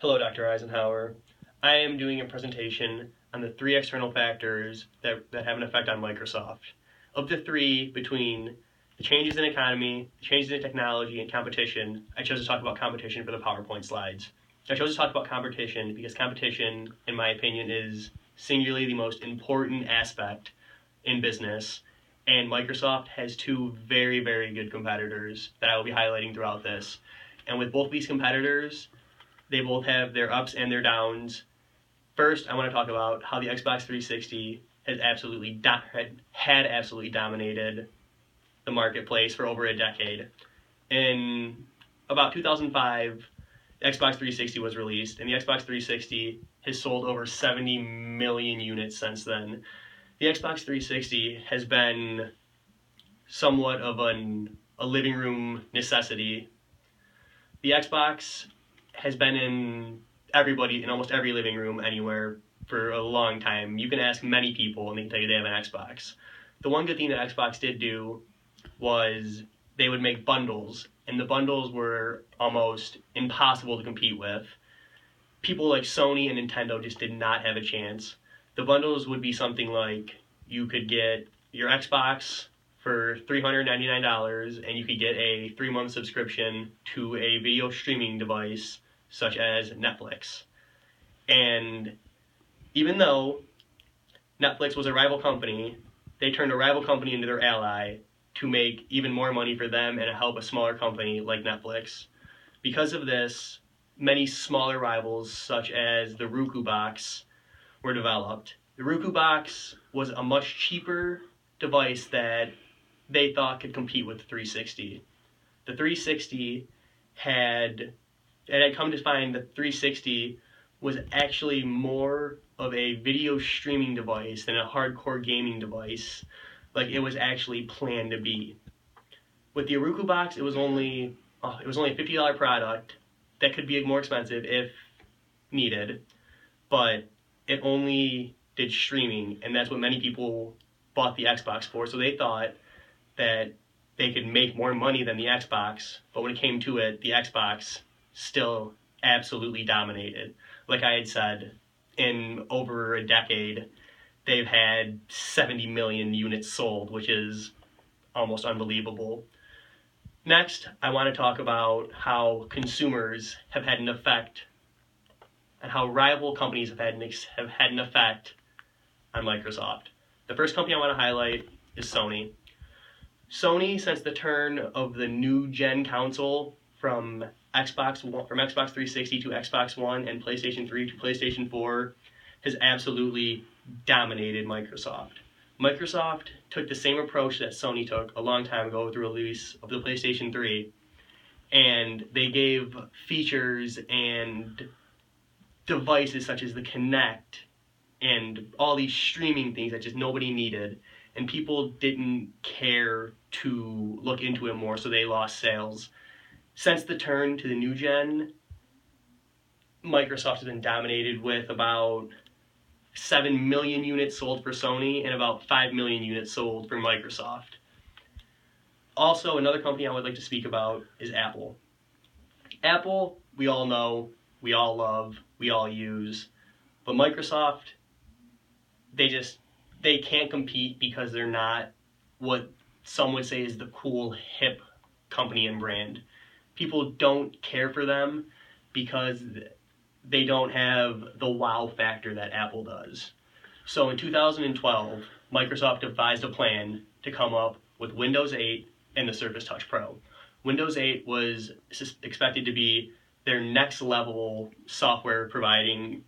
Hello, Dr. Isenhour. I am doing a presentation on the three external factors that have an effect on Microsoft. Of the three, between the changes in economy, the changes in technology, and competition, I chose to talk about competition for the PowerPoint slides. I chose to talk about competition because competition, in my opinion, is singularly the most important aspect in business, and Microsoft has two very, very good competitors that I will be highlighting throughout this. And with both these competitors, they both have their ups and their downs. First, I want to talk about how the Xbox 360 has had absolutely dominated the marketplace for over a decade. In about 2005, the Xbox 360 was released, and the Xbox 360 has sold over 70 million units since then. The Xbox 360 has been somewhat of a living room necessity. The Xbox has been in almost every living room anywhere for a long time. You can ask many people and they can tell you they have an Xbox. The one good thing that Xbox did do was they would make bundles, and the bundles were almost impossible to compete with. People like Sony and Nintendo just did not have a chance. The bundles would be something like you could get your Xbox for $399 and you could get a 3-month subscription to a video streaming device such as Netflix. And even though Netflix was a rival company, they turned a rival company into their ally to make even more money for them and to help a smaller company like Netflix. Because of this, many smaller rivals such as the Roku box were developed. The Roku box was a much cheaper device that they thought could compete with the 360. The 360 had come to find that 360 was actually more of a video streaming device than a hardcore gaming device, like it was actually planned to be. With the Roku box, it was only a $50 product that could be more expensive if needed, but it only did streaming, and that's what many people bought the Xbox for. So they thought that they could make more money than the Xbox, but when it came to it, the Xbox still absolutely dominated. Like I had said, in over a decade, they've had 70 million units sold, which is almost unbelievable. Next, I want to talk about how consumers have had an effect and how rival companies have had an effect on Microsoft. The first company I want to highlight is Sony. Sony, since the turn of the new gen console from Xbox 360 to Xbox One and PlayStation 3 to PlayStation 4, has absolutely dominated Microsoft. Microsoft took the same approach that Sony took a long time ago with the release of the PlayStation 3, and they gave features and devices such as the Kinect and all these streaming things that just nobody needed, and people didn't care to look into it more, so they lost sales. Since the turn to the new gen, Microsoft has been dominated with about 7 million units sold for Sony and about 5 million units sold for Microsoft. Also, another company I would like to speak about is Apple. Apple, we all know, we all love, we all use, but Microsoft, they can't compete because they're not what some would say is the cool, hip company and brand. People don't care for them because they don't have the wow factor that Apple does. So in 2012, Microsoft devised a plan to come up with Windows 8 and the Surface Touch Pro. Windows 8 was expected to be their next level software providing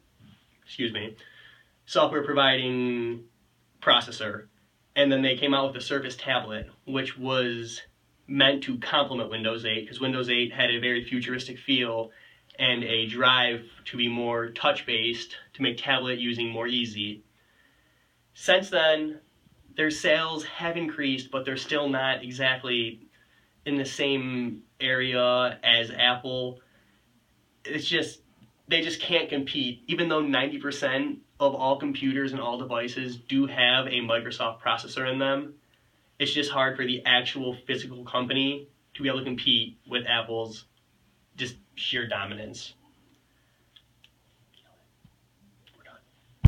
processor. And then they came out with the Surface tablet, which was meant to complement Windows 8 because Windows 8 had a very futuristic feel and a drive to be more touch-based to make tablet using more easy. Since then, their sales have increased, but they're still not exactly in the same area as Apple. They just can't compete, even though 90% of all computers and all devices do have a Microsoft processor in them. It's just hard for the actual physical company to be able to compete with Apple's just sheer dominance.